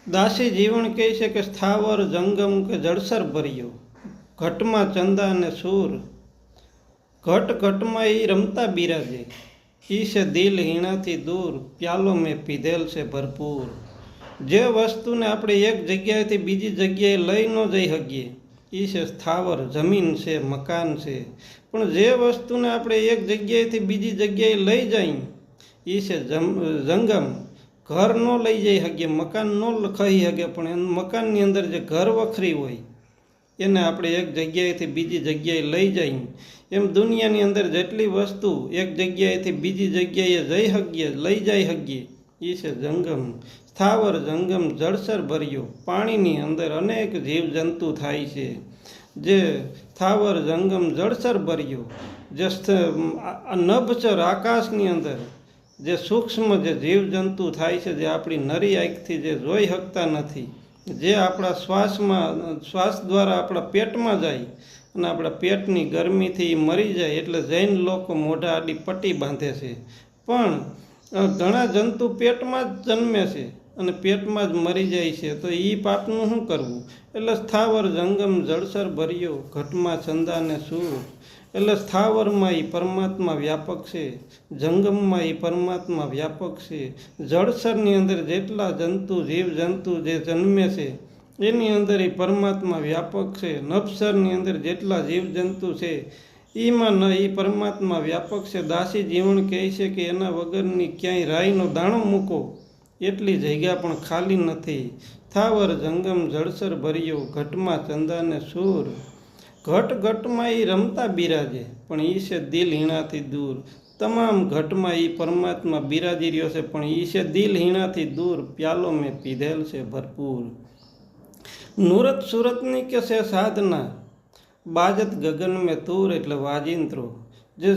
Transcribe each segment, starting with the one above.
દાસી જીવન કહે છે કે સ્થાવર જંગમ કે જળસર ભર્યો, ઘટમાં ચંદા અને સૂર, ઘટ ઘટમાં ઈ રમતા બિરાજે, ઈ છે દિલ હીણાથી દૂર, પ્યાલો મેં પીધેલ છે ભરપૂર. જે વસ્તુને આપણે એક જગ્યાએથી બીજી જગ્યાએ લઈ ન જઈ શકીએ એ છે સ્થાવર, જમીન છે, મકાન છે. પણ જે વસ્તુને આપણે એક જગ્યાએથી બીજી જગ્યાએ લઈ જઈએ એ છે જંગમ. ઘર ન લઈ જઈ શકીએ, મકાન ન ખાઈ શકીએ, પણ મકાનની અંદર જે ઘર વખરી હોય એને આપણે એક જગ્યાએથી બીજી જગ્યાએ લઈ જઈએ. એમ દુનિયાની અંદર જેટલી વસ્તુ એક જગ્યાએથી બીજી જગ્યાએ લઈ જઈ શકીએ એ છે જંગમ. સ્થાવર જંગમ જળસર ભર્યો, પાણીની અંદર અનેક જીવજંતુ થાય છે. જે સ્થાવર જંગમ જળસર ભર્યો, જે નભચર આકાશની અંદર જે સૂક્ષ્મ જે જીવજંતુ થાય છે, જે આપણી નરી આંખથી જે જોઈ શકતા નથી, જે આપણા શ્વાસ દ્વારા આપણા પેટમાં જાય અને આપણા પેટની ગરમીથી મરી જાય, એટલે જૈન લોકો મોઢા આડી પટ્ટી બાંધે છે. પણ ઘણા જંતુ પેટમાં જ જન્મે છે અને પેટમાં જ મરી જાય છે, તો એ પાપનું શું કરવું? એટલે સ્થાવર જંગમ જળસર ભર્યો, ઘટમાં ચંદાને સૂર. એટલે સ્થાવરમાં એ પરમાત્મા વ્યાપક છે, જંગમમાં એ પરમાત્મા વ્યાપક છે. જળસરની અંદર જેટલા જીવજંતુ જે જન્મે છે એની અંદર એ પરમાત્મા વ્યાપક છે. નભસરની અંદર જેટલા જીવજંતુ છે એમાં એ પરમાત્મા વ્યાપક છે. દાસી જીવન કહે છે કે એના વગરની ક્યાંય રાઈનો દાણો મૂકો એટલી જગ્યા પણ ખાલી નથી. સ્થાવર જંગમ જળસર ભર્યો, ઘટમાં ચંદાને સૂર. ઘટ ઘટમાં એ રમતા બિરાજે, પણ એ છે દિલ હીણાથી દૂર. તમામ ઘટમાં એ પરમાત્મા બિરાજી રહ્યો છે, પણ એ છે દિલ હીણાથી દૂર, પ્યાલો મેં પીધેલ છે ભરપૂર. નૂરત સુરતની કે છે સાધના, બાજત ગગન મેં તૂર. એટલે વાજિંત્રો જે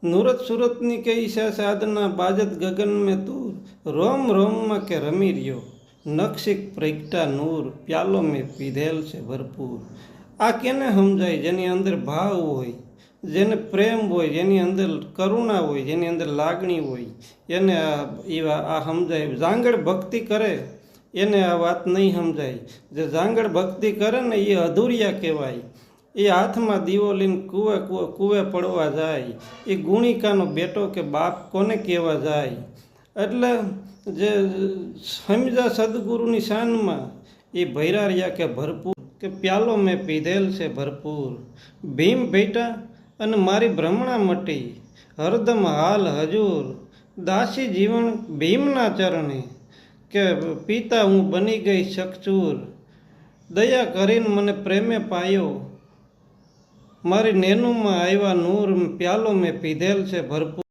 નૂરત સુરતની કે છે સાધના, બાજત ગગન મેં તૂર. રોમ રોમમાં કે રમી રહ્યો, નક્ષિક પ્રગટા નૂર, પ્યાલો મેં પીધેલ છે ભરપૂર. આ કેને સમજાય? જેની અંદર ભાવ હોય, જેને પ્રેમ હોય, જેની અંદર કરુણા હોય, જેની અંદર લાગણી હોય, એને આ સમજાય. જાંગળ ભક્તિ કરે એને આ વાત નહીં સમજાય. જે જાંગળ ભક્તિ કરે ને એ અધૂરિયા કહેવાય. એ હાથમાં દીવો લઈને કૂવે પડવા જાય, એ ગુણિકાનો બેટો કે બાપ કોને કહેવા જાય. એટલે જે સમજા સદગુરુની શાનમાં એ ભૈરારિયા કે ભરપૂર, કે પ્યાલો મેં પીધેલ છે ભરપૂર. ભીમ ભેટા અને મારી ભ્રમણા મટી, હરદમ હાલ હજૂર. દાસી જીવન ભીમના ચરણે, કે પિતા હું બની ગઈ શકચૂર. દયા કરીને મને પ્રેમે પાયો, મારી નેનુમાં આવ્યા નૂર, પ્યાલો મેં પીધેલ છે ભરપૂર.